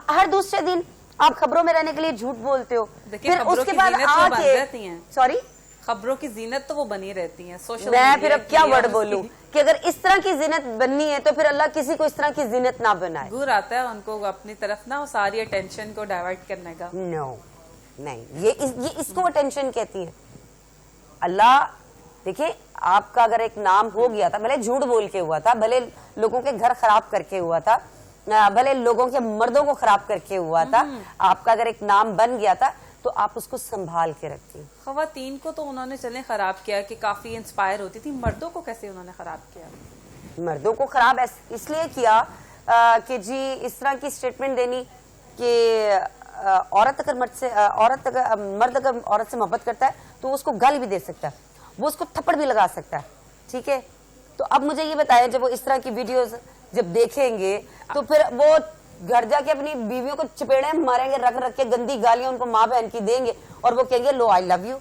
हर दूसरे दिन आप खबरों में रहने के लिए झूठ बोलते हो, फिर उसके बाद आके सॉरी खबरों की जीनत तो वो बनी रहती हैं सोशल। मैं फिर अब क्या वर्ड बोलूं कि अगर इस तरह की जीनत बननी है तो फिर अल्लाह किसी को इस तरह की जीनत ना बनाए। गुर आता है उनको अपनी तरफ ना, वो सारी अटेंशन को डाइवर्ट करने का। नो नहीं, ये इसको अटेंशन कहती है। अल्लाह देखिए, आपका अगर एक नाम हो गया था, भले झूठ बोल के हुआ था, भले लोगों के घर खराब करके हुआ था, भले लोगों के मर्दों को खराब करके हुआ था, आपका अगर एक नाम बन गया था तो आप उसको संभाल के रखिए। खवातीन को तो उन्होंने चले खराब किया कि काफी इंस्पायर होती थी, मर्दों को कैसे उन्होंने खराब किया? मर्दों को खराब इसलिए किया कि जी इस तरह की स्टेटमेंट देनी कि औरत अगर मर्द अगर औरत से मोहब्बत करता है तो उसको गाली भी दे सकता है, वो उसको थप्पड़ भी लगा सकता है, ठीक है। तो अब मुझे ये बताया, जब वो इस तरह की वीडियोस जब देखेंगे तो फिर वो घर जाके अपनी बीवियों को चपेड़े मारेंगे, रख रख के गंदी गालियां उनको माँ बहन की देंगे और वो कहेंगे लो आई लव यू।